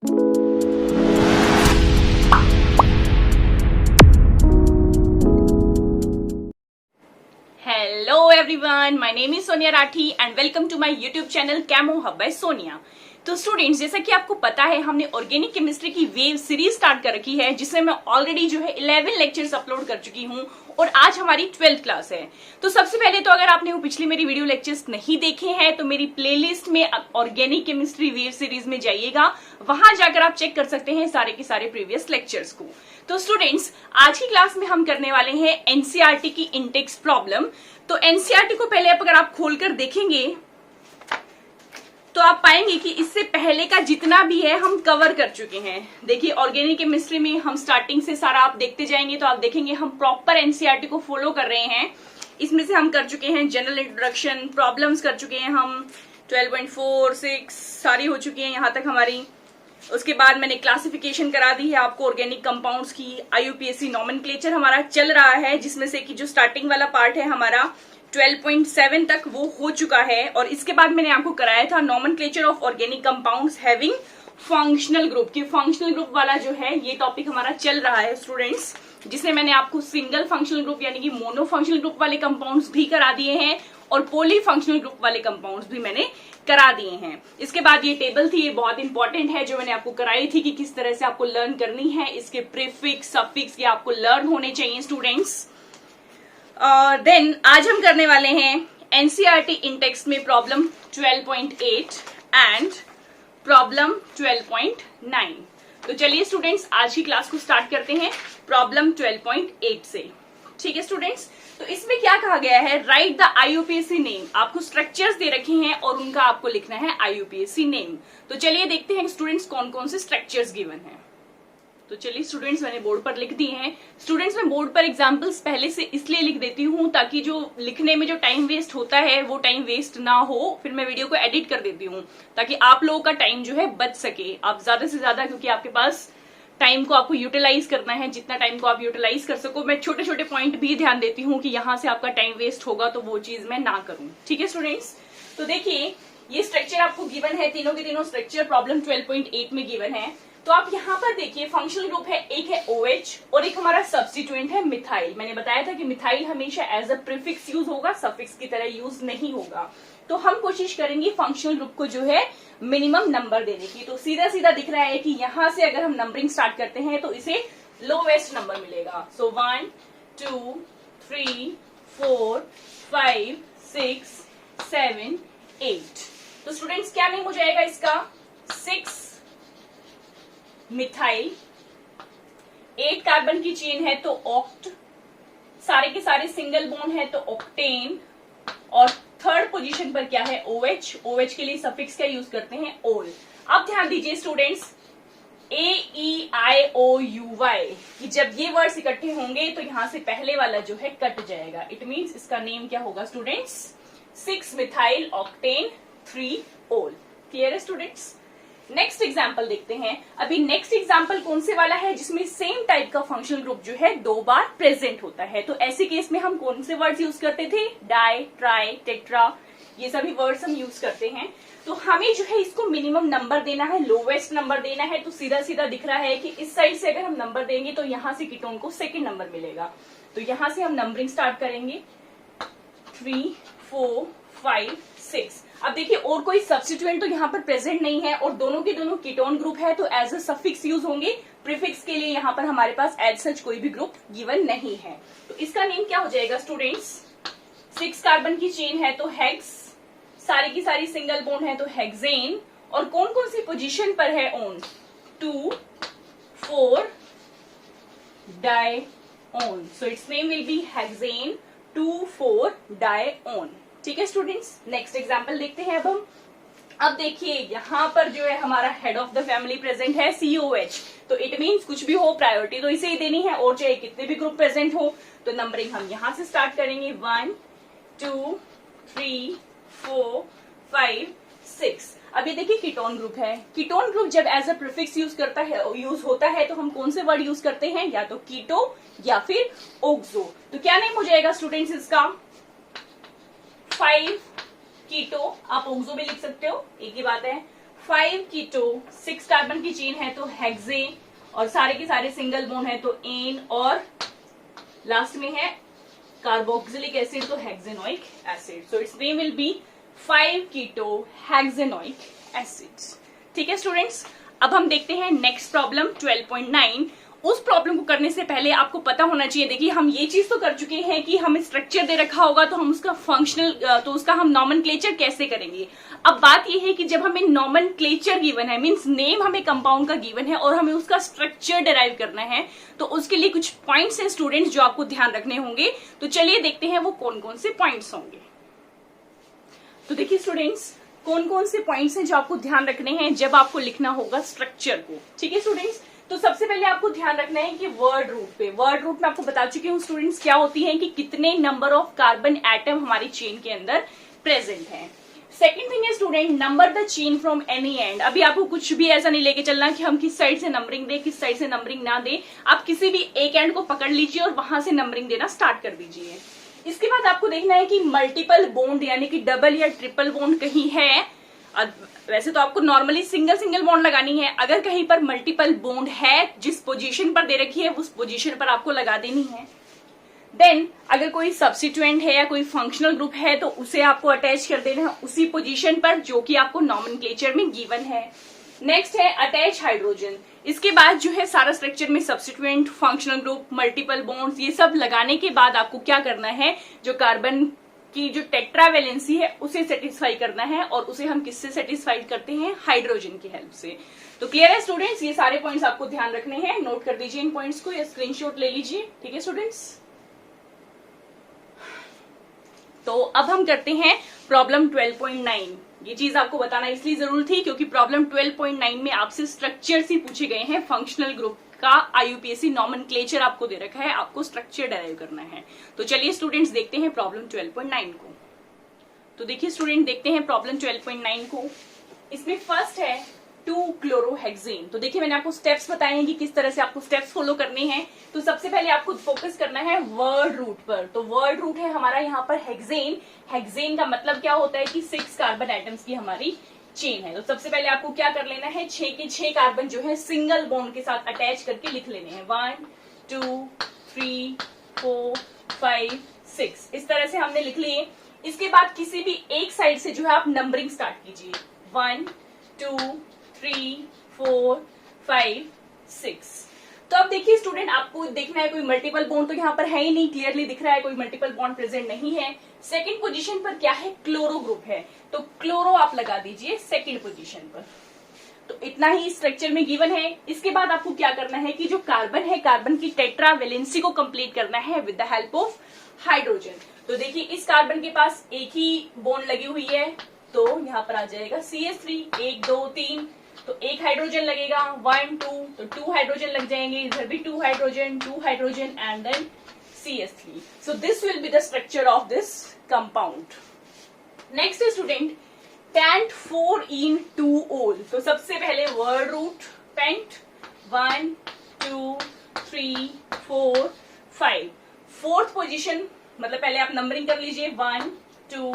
Hello everyone, my name is Sonia Rathi and welcome to my YouTube channel Camo Hub by Sonia। तो students, जैसा कि आपको पता है हमने ऑर्गेनिक केमिस्ट्री की वेव सीरीज स्टार्ट कर रखी है, जिसमें मैं ऑलरेडी जो है 11 लेक्चर्स अपलोड कर चुकी हूं और आज हमारी 12th क्लास है। तो सबसे पहले तो अगर आपने वो पिछली मेरी वीडियो लेक्चर्स नहीं देखे हैं तो मेरी प्लेलिस्ट में ऑर्गेनिक केमिस्ट्री वेव सीरीज में जाइएगा, वहां जाकर आप चेक कर सकते हैं सारे के सारे प्रीवियस लेक्चर्स को। तो स्टूडेंट्स, आज की क्लास में हम करने वाले हैं एनसीईआरटी की इंटेक्स प्रॉब्लम। तो एनसीईआरटी को पहले अगर आप खोलकर देखेंगे तो आप पाएंगे कि इससे पहले का जितना भी है हम कवर कर चुके हैं। देखिए, ऑर्गेनिक केमिस्ट्री में हम स्टार्टिंग से सारा आप देखते जाएंगे तो आप देखेंगे हम प्रॉपर एनसीईआरटी को फॉलो कर रहे हैं। इसमें से हम कर चुके हैं जनरल इंट्रोडक्शन, प्रॉब्लम्स कर चुके हैं हम 12.4, 6 सारी हो चुकी है यहाँ तक हमारी। उसके बाद मैंने क्लासिफिकेशन करा दी है आपको ऑर्गेनिक कंपाउंड्स की। आईयूपीएसी नॉमेनक्लेचर हमारा चल रहा है, जिसमें से कि जो स्टार्टिंग वाला पार्ट है हमारा 12.7 तक वो हो चुका है। और इसके बाद मैंने आपको कराया था nomenclature of organic compounds having functional group की। फंक्शनल ग्रुप वाला जो है ये टॉपिक हमारा चल रहा है स्टूडेंट्स, जिसमें मैंने आपको सिंगल फंक्शनल ग्रुप यानी कि मोनो फंक्शनल ग्रुप वाले कंपाउंड्स भी करा दिए हैं और पॉली फंक्शनल ग्रुप वाले कंपाउंड्स भी मैंने करा दिए हैं। इसके बाद ये टेबल थी, ये बहुत इंपॉर्टेंट है, जो मैंने आपको कराई थी कि किस तरह से आपको लर्न करनी है। इसके प्रीफिक्स, सफिक्स ये आपको लर्न होने चाहिए स्टूडेंट्स। देन आज हम करने वाले हैं एनसीईआरटी इंटेक्स में प्रॉब्लम 12.8 एंड प्रॉब्लम 12.9। तो चलिए स्टूडेंट्स, आज की क्लास को स्टार्ट करते हैं प्रॉब्लम 12.8 से। ठीक है स्टूडेंट्स, तो इसमें क्या कहा गया है, राइट द आईयूपीएसी नेम। आपको स्ट्रक्चर्स दे रखे हैं और उनका आपको लिखना है आईयूपीएसी नेम। तो चलिए देखते हैं स्टूडेंट्स कौन कौन से स्ट्रक्चर्स गिवन हैं। तो चलिए स्टूडेंट्स, मैंने बोर्ड पर लिख दिए हैं। स्टूडेंट्स, मैं बोर्ड पर एग्जांपल्स पहले से इसलिए लिख देती हूँ ताकि जो लिखने में जो टाइम वेस्ट होता है वो टाइम वेस्ट ना हो। फिर मैं वीडियो को एडिट कर देती हूँ ताकि आप लोगों का टाइम जो है बच सके। आप ज्यादा से ज्यादा, क्योंकि आपके पास टाइम को आपको यूटिलाइज करना है, जितना टाइम को आप यूटिलाइज कर सको। मैं छोटे छोटे पॉइंट भी ध्यान देती हूँ कि यहाँ से आपका टाइम वेस्ट होगा तो वो चीज मैं ना करूँ। ठीक है स्टूडेंट्स, तो देखिए ये स्ट्रक्चर आपको गिवन है, तीनों के तीनों स्ट्रक्चर प्रॉब्लम 12.8 में गिवन है। तो आप यहाँ पर देखिए फंक्शनल ग्रुप है, एक है OH और एक हमारा सब्स्टिट्यूएंट है मिथाइल। मैंने बताया था कि मिथाइल हमेशा एज अ प्रीफिक्स यूज होगा, सफिक्स की तरह यूज नहीं होगा। तो हम कोशिश करेंगे फंक्शनल ग्रुप को जो है मिनिमम नंबर देने की। तो सीधा सीधा दिख रहा है कि यहाँ से अगर हम नंबरिंग स्टार्ट करते हैं तो इसे लोवेस्ट नंबर मिलेगा। सो 1 2 3 4 5 6 7 8। तो स्टूडेंट्स क्या नेम हो जाएगा इसका, 6 मिथाइल। 8 कार्बन की चेन है तो ऑक्ट, सारे के सारे सिंगल बॉन्ड है तो ऑक्टेन। और थर्ड पोजीशन पर क्या है, OH। OH के लिए सफिक्स क्या यूज करते हैं, ओल। अब ध्यान दीजिए स्टूडेंट्स, AEIOUY कि जब ये वर्ड्स इकट्ठे होंगे तो यहां से पहले वाला जो है कट जाएगा। इट मींस इसका नेम क्या होगा स्टूडेंट्स, 6 मिथाइल ऑक्टेन 3 ओल। क्लियर है स्टूडेंट्स। नेक्स्ट एग्जाम्पल देखते हैं। अभी नेक्स्ट एग्जाम्पल कौन से वाला है, जिसमें सेम टाइप का फंक्शनल ग्रुप जो है 2 बार प्रेजेंट होता है। तो ऐसे केस में हम कौन से वर्ड्स यूज करते थे, डाई, ट्राई, टेट्रा, ये सभी वर्ड्स हम यूज करते हैं। तो हमें जो है इसको मिनिमम नंबर देना है, लोवेस्ट नंबर देना है। तो सीधा सीधा दिख रहा है कि इस साइड से अगर हम नंबर देंगे तो यहाँ से कीटोन को सेकेंड नंबर मिलेगा। तो यहाँ से हम नंबरिंग स्टार्ट करेंगे 3 4 5 6। अब देखिए और कोई सब्स्टिट्यूएंट तो यहाँ पर प्रेजेंट नहीं है और दोनों के दोनों कीटोन ग्रुप है, तो एज अ सफिक्स यूज होंगे। प्रीफिक्स के लिए यहाँ पर हमारे पास एज सच कोई भी ग्रुप गिवन नहीं है। तो इसका नेम क्या हो जाएगा स्टूडेंट्स, 6 कार्बन की चेन है तो हेक्स, सारी की सारी सिंगल बॉन्ड है तो हेक्सेन। और कौन कौन सी पोजीशन पर है one, 2 4 dione. So its name will be hexane 2 4 dione. ठीक है स्टूडेंट्स, नेक्स्ट एग्जाम्पल देखते हैं अब देखिए यहाँ पर जो है हमारा head of the family present है COH। तो इट मींस कुछ भी हो प्रायोरिटी तो इसे ही देनी है, और चाहे कितने भी ग्रुप प्रेजेंट हो। तो नंबरिंग हम यहाँ से स्टार्ट करेंगे 1 2 3 4 5 6। अब ये देखिए कीटोन ग्रुप है। कीटोन ग्रुप जब एज अ प्रीफिक्स यूज होता है तो हम कौन से वर्ड यूज करते हैं, या तो कीटो या फिर ओक्सो। तो क्या नेम हो जाएगा स्टूडेंट्स इसका, 5 कीटो, आप ओक्सो भी लिख सकते हो, एक ही बात है। 5 कीटो 6 कार्बन की चेन है तो हेक्सेन, और सारे के सारे सिंगल बॉन्ड है तो एन, और लास्ट में है कार्बोक्सिलिक एसिड तो hexanoic acid. So its name will be 5 keto hexanoic acid. ठीक है स्टूडेंट्स, अब हम देखते हैं नेक्स्ट प्रॉब्लम 12.9. उस प्रॉब्लम को करने से पहले आपको पता होना चाहिए, देखिए हम ये चीज तो कर चुके हैं कि हमें स्ट्रक्चर दे रखा होगा तो हम उसका फंक्शनल, तो उसका हम नॉमेनक्लेचर कैसे करेंगे. अब बात ये है कि जब हमें नॉमेनक्लेचर गिवन है, मींस नेम हमें कंपाउंड का गिवन है और हमें उसका स्ट्रक्चर डिराइव करना है, तो उसके लिए कुछ पॉइंट्स हैं स्टूडेंट्स जो आपको ध्यान रखने होंगे. तो चलिए देखते हैं वो कौन कौन से पॉइंट्स होंगे. तो देखिए स्टूडेंट्स, कौन कौन से पॉइंट्स हैं जो आपको ध्यान रखने हैं जब आपको लिखना होगा स्ट्रक्चर को. ठीक है स्टूडेंट्स, तो सबसे पहले आपको ध्यान रखना है कि वर्ड रूट पे, वर्ड रूट में आपको बता चुकी हूँ स्टूडेंट्स क्या होती है कि कितने नंबर ऑफ कार्बन एटम हमारी चेन के अंदर प्रेजेंट है. सेकंड थिंग है student, number the chain from any and. अभी आपको कुछ भी ऐसा नहीं लेके चलना कि हम किस साइड से नंबरिंग दे, किस साइड से नंबरिंग ना दे. आप किसी भी एक एंड को पकड़ लीजिए और वहां से नंबरिंग देना स्टार्ट कर दीजिए. इसके बाद आपको देखना है कि मल्टीपल बॉन्ड यानी कि डबल या ट्रिपल बॉन्ड कहीं है. वैसे तो आपको नॉर्मली सिंगल सिंगल बॉन्ड लगानी है, अगर कहीं पर मल्टीपल बॉन्ड है जिस पोजीशन पर दे रखी है उस पोजीशन पर आपको लगा देनी है. देन अगर कोई सब्स्टिट्यूएंट है या कोई फंक्शनल ग्रुप है तो उसे आपको अटैच कर देना है उसी पोजीशन पर जो कि आपको नॉमेनक्लेचर में गिवन है. नेक्स्ट है अटैच हाइड्रोजन. इसके बाद जो है सारा स्ट्रक्चर में substituent, functional group, multiple bonds, ये सब लगाने के बाद आपको क्या करना है, जो कार्बन की जो टेट्रावेलेंसी है उसे सेटिस्फाई करना है, और उसे हम किससे सेटिस्फाई करते हैं, हाइड्रोजन की हेल्प से. तो क्लियर है स्टूडेंट्स, ये सारे पॉइंट्स आपको ध्यान रखने हैं. नोट कर दीजिए इन पॉइंट्स को या स्क्रीनशॉट ले लीजिए. ठीक है स्टूडेंट्स, तो अब हम करते हैं प्रॉब्लम 12.9. ये चीज आपको बताना इसलिए जरूरी थी क्योंकि प्रॉब्लम 12.9 में आपसे स्ट्रक्चर ही पूछे गए हैं. फंक्शनल ग्रुप का आईयूपीएसी नॉमेनक्लेचर आपको दे रखा है, आपको स्ट्रक्चर डिराइव करना है. तो चलिए स्टूडेंट्स देखते हैं प्रॉब्लम 12.9 को. तो देखिए स्टूडेंट, देखते हैं प्रॉब्लम 12.9 को. इसमें फर्स्ट है 2-क्लोरोहेक्सेन. तो देखिए मैंने आपको स्टेप्स बताए हैं कि किस तरह से आपको स्टेप्स फॉलो करने हैं. तो सबसे पहले आपको फोकस करना है वर्ड रूट पर. तो वर्ड रूट है हमारा यहाँ पर हेक्सेन. हेक्सेन का मतलब क्या होता है कि 6 कार्बन एटम्स की हमारी चेन है. तो सबसे पहले आपको क्या कर लेना है, 6 के 6 कार्बन जो है सिंगल बॉन्ड के साथ अटैच करके लिख लेने हैं. 1 2 3 4 5 6 इस तरह से हमने लिख लिए. इसके बाद किसी भी एक साइड से जो है आप नंबरिंग स्टार्ट कीजिए. 1 2 3 4 5 6. तो अब देखिए स्टूडेंट, आपको देखना है कोई मल्टीपल बॉन्ड तो यहाँ पर है ही नहीं, क्लियरली दिख रहा है कोई मल्टीपल बॉन्ड प्रेजेंट नहीं है. सेकंड पोजीशन पर क्या है, क्लोरो ग्रुप है, तो क्लोरो आप लगा दीजिए सेकंड पोजीशन पर. तो इतना ही स्ट्रक्चर में गिवन है. इसके बाद आपको क्या करना है कि जो कार्बन है, कार्बन की टेट्रावेलेंसी को कंप्लीट करना है with the help of hydrogen. तो देखिए इस कार्बन के पास एक ही बॉन्ड लगी हुई है, तो यहाँ पर आ जाएगा CH3. 1 2 3, तो एक हाइड्रोजन लगेगा. 1 2, तो 2 हाइड्रोजन लग जाएंगे. इधर भी 2 hydrogen and then CH3. So this will be the structure of this compound. Next is student pent 4 in 2-ol. तो सबसे पहले word root pent 1 2 3 4 5. Fourth position मतलब पहले आप नंबरिंग कर लीजिए 1 2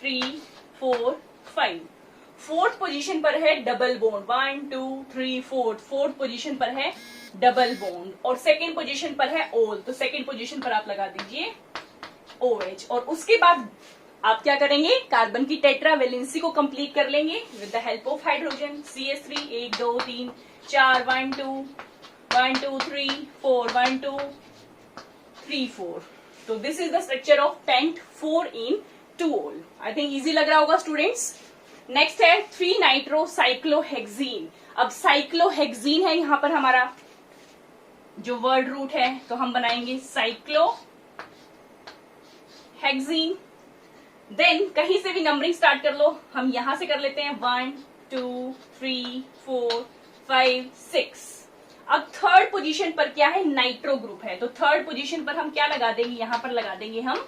3 4 5. फोर्थ पोजीशन पर है डबल बॉन्ड 1 2 3 4. फोर्थ पोजीशन पर है डबल बॉन्ड और सेकेंड पोजीशन पर है ओल. तो सेकेंड पोजीशन पर आप लगा दीजिए OH. और उसके बाद आप क्या करेंगे, कार्बन की टेट्रावेलेंसी को कंप्लीट कर लेंगे with the help of hydrogen. CH3 1 2 3 4 1 2 1 2 3 4 1 2 3 4. तो this is the structure of pent 4 in 2-ol. I think easy लग रहा होगा स्टूडेंट्स. नेक्स्ट है 3 नाइट्रोसाइक्लोहेक्सीन. अब साइक्लोहेक्सीन है यहां पर हमारा जो वर्ड रूट है, तो हम बनाएंगे साइक्लोहेक्सीन. देन कहीं से भी नंबरिंग स्टार्ट कर लो, हम यहां से कर लेते हैं 1 2 3 4 5 6. अब थर्ड पोजीशन पर क्या है, नाइट्रो ग्रुप है. तो थर्ड पोजीशन पर हम क्या लगा देंगे, यहां पर लगा देंगे हम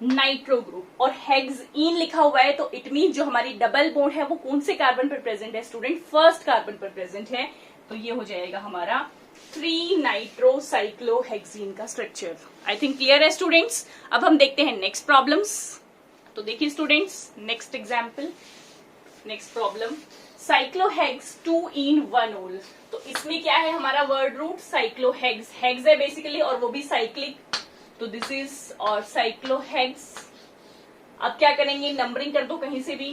नाइट्रो ग्रुप. और हेक्सीन लिखा हुआ है तो इट मीन जो हमारी डबल बॉन्ड है वो कौन से कार्बन पर प्रेजेंट है स्टूडेंट, फर्स्ट कार्बन पर प्रेजेंट है. तो ये हो जाएगा हमारा 3 नाइट्रोसाइक्लोहेक्सीन का स्ट्रक्चर. आई थिंक क्लियर है स्टूडेंट्स. अब हम देखते हैं नेक्स्ट प्रॉब्लम्स. तो देखिए students, next example, next problem साइक्लोहेक्स 2 in 1 ol। तो इसमें क्या है हमारा वर्ड रूट साइक्लोहेक्स, हेक्स है बेसिकली और वो भी साइक्लिक, तो दिस इज और साइक्लोहेक्स। अब क्या करेंगे, नंबरिंग कर दो कहीं से भी,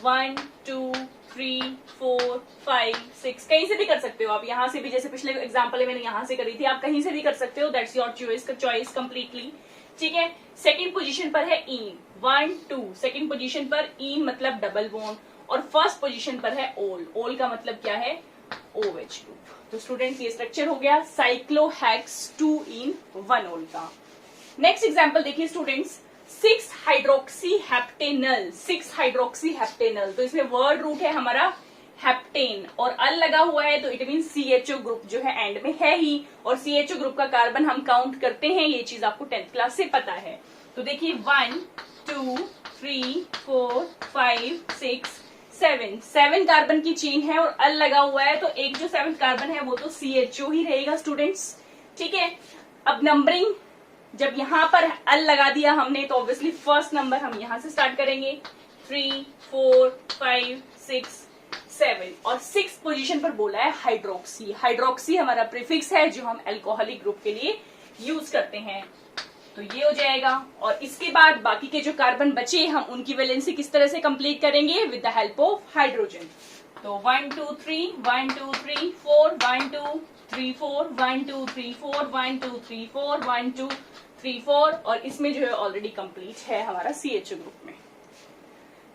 1 2 3 4 5 6, कहीं से भी कर सकते हो आप, यहां से भी, जैसे पिछले एग्जांपल है मैंने यहां से करी थी, आप कहीं से भी कर सकते हो, दैट्स योर चॉइस कंप्लीटली। ठीक है, सेकंड पोजीशन पर है इन, 1 2, सेकंड पोजीशन पर इन मतलब डबल बॉन्ड, और फर्स्ट पोजीशन पर है ओल, ओल का मतलब क्या है, OH ग्रुप। तो स्टूडेंट्स ये स्ट्रक्चर हो गया साइक्लोहेक्स 2 in 1 ol का। नेक्स्ट एग्जांपल देखिए students, 6 hydroxy heptanal, 6 hydroxy heptanal. तो इसमें वर्ड रूट है हमारा हेप्टेन और अल लगा हुआ है, तो इट मीन CHO ग्रुप जो है एंड में है ही, और CHO ग्रुप का कार्बन हम काउंट करते हैं, ये चीज आपको 10th क्लास से पता है। तो देखिए 1 2 3 4 5 6 7 कार्बन की चेन है और अल लगा हुआ है, तो एक जो 7th कार्बन है वो तो CHO ही रहेगा स्टूडेंट्स। ठीक है, अब नंबरिंग जब यहां पर अल लगा दिया हमने, तो ऑब्वियसली फर्स्ट नंबर हम यहां से स्टार्ट करेंगे, 3 4 5 6 7, और 6 पोजीशन पर बोला है हाइड्रोक्सी। हाइड्रोक्सी हमारा प्रीफिक्स है जो हम अल्कोहलिक ग्रुप के लिए यूज करते हैं, तो ये हो जाएगा। और इसके बाद बाकी के जो कार्बन बचे हम उनकी वैलेंसी किस तरह से कंप्लीट करेंगे, with the help of hydrogen. तो 1 2 3 1 2 3 4 1 2 3 4 1 2 3 4 1 2 3 4 1 2 3 4, और इसमें जो है ऑलरेडी कंप्लीट है हमारा CHO ग्रुप में।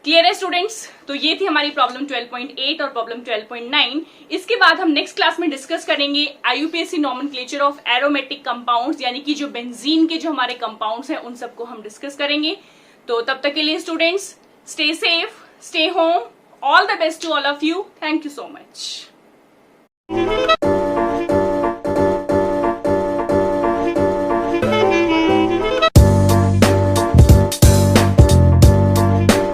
क्लियर है स्टूडेंट्स? तो ये थी हमारी प्रॉब्लम 12.8 और प्रॉब्लम 12.9। इसके बाद हम नेक्स्ट क्लास में डिस्कस करेंगे IUPAC nomenclature of aromatic compounds, यानी कि जो बेंजीन के जो हमारे कंपाउंड्स हैं उन सबको हम डिस्कस करेंगे। तो तब तक के लिए students, stay safe, stay home, all the best to all of you, thank you so much.